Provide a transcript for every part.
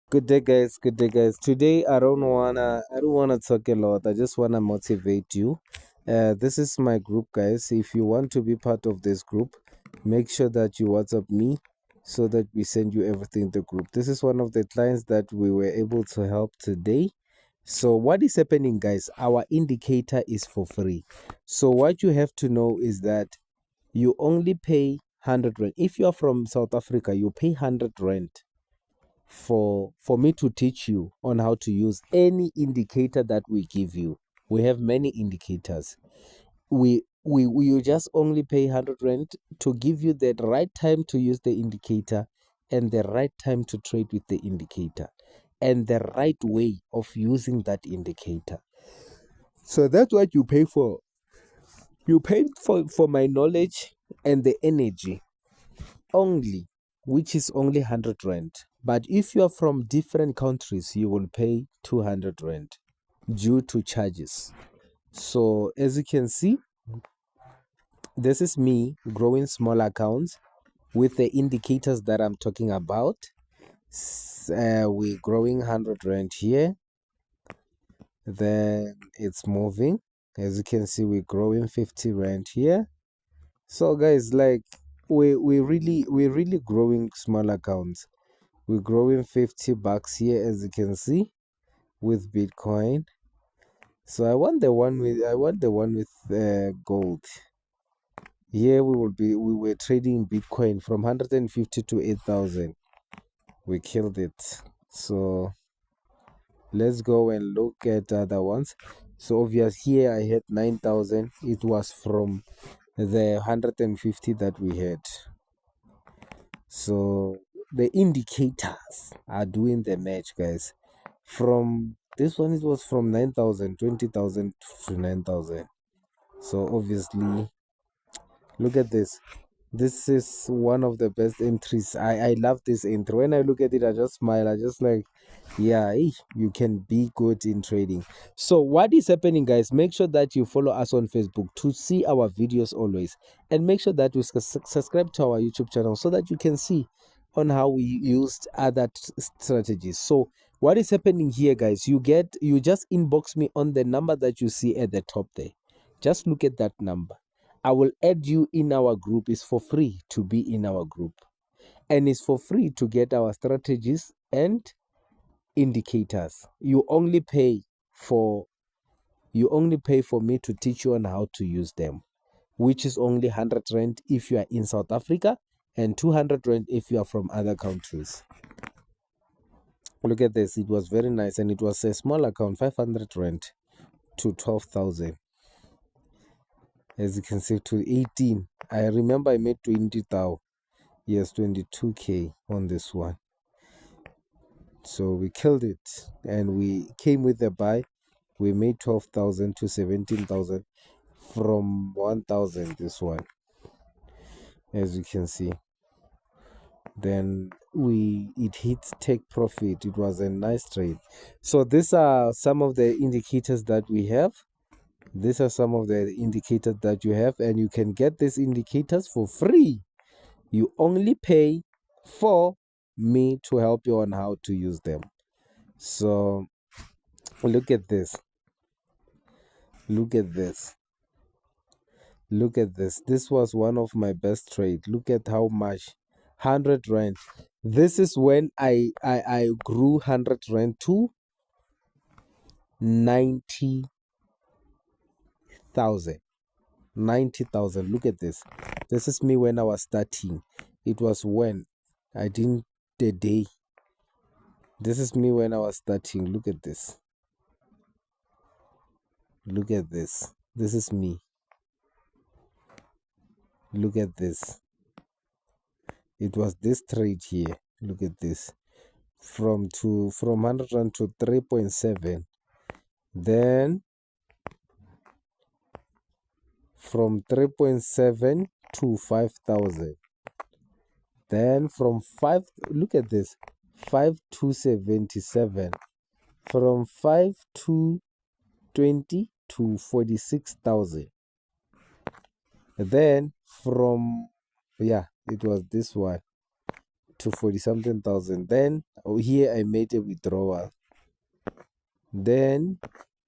Good day, guys. Good day, guys. Today, I don't wanna talk a lot. I just wanna motivate you. This is my group, guys. If you want to be part of this group, make sure that you WhatsApp me so that we send you everything in the group. This is one of the clients that we were able to help today. So, what is happening, guys? Our indicator is for free. So, what you have to know is that you only pay 100 rand. If you are from South Africa, you pay 100 rand for me to teach you on how to use any indicator that we give you. We have many indicators. We you just only pay 100 rand to give you the right time to use the indicator and the right time to trade with the indicator and the right way of using that indicator. So that's what you pay for. You pay for my knowledge and the energy only, which is only 100 rand. But if you are from different countries, you will pay 200 rand due to charges. So, as you can see, this is me growing small accounts with the indicators that I'm talking about. We're growing 100 rand here, then it's moving. As you can see, we're growing 50 rand here. So, guys, like we're really growing small accounts. We're growing 50 bucks here, as you can see, with Bitcoin. So I want the one with gold. Here we were trading Bitcoin from 150 to 8,000. We killed it. So let's go and look at other ones. So obvious here I had 9,000. It was from the 150 that we had. So the indicators are doing the match, guys. From this one, it was from 9,000, 20,000 to 9,000. So obviously, look at this. This is one of the best entries. I love this entry. When I look at it, I just smile. I just like, yeah, you can be good in trading. So what is happening, guys? Make sure that you follow us on Facebook to see our videos always, and make sure that you subscribe to our YouTube channel so that you can see on how we used other strategies. So what is happening here, guys? You just inbox me on the number that you see at the top there. Just look at that number. I will add you in our group. It's for free to be in our group. And it's for free to get our strategies and indicators. For you only pay for me to teach you on how to use them, which is only 100 rand if you are in South Africa and 200 rand if you are from other countries. Look at this. It was very nice, and it was a small account, 500 rand to 12,000. As you can see, to 18. I remember I made 20,000. Yes, 22k on this one. So we killed it, and we came with a buy. We made 12,000 to 17,000 from 1,000. This one, as you can see. Then it hit take profit. It was a nice trade. So these are some of the indicators that we have. These are some of the indicators that you have, and you can get these indicators for free. You only pay for me to help you on how to use them. So look at this. Look at this. Look at this. This was one of my best trade. Look at how much. 100 rand. This is when I grew 100 rand to 90,000. 90,000. Look at this. This is me when I was starting. It was when I didn't the day. This is me when I was starting. Look at this. Look at this. This is me. Look at this. It was this trade here. Look at this. From 100 rand to 3.7. Then from 3.7 to 5,000. Then from 5, look at this, 5 to 77. From 5 to 20 to 46,000. Then from, yeah, it was this one. to 40 something thousand. Then here I made a withdrawal. Then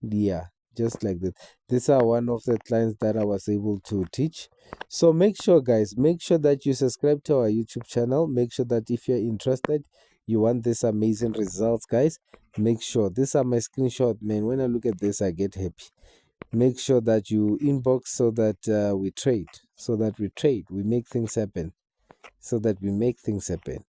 yeah, just like that. These are one of the clients that I was able to teach. So make sure, guys, make sure that you subscribe to our YouTube channel. Make sure that if you're interested, you want this amazing results, guys, make sure these are my screenshot, man. When I look at this, I get happy. Make sure that you inbox so that we trade, we make things happen, so that we make things happen.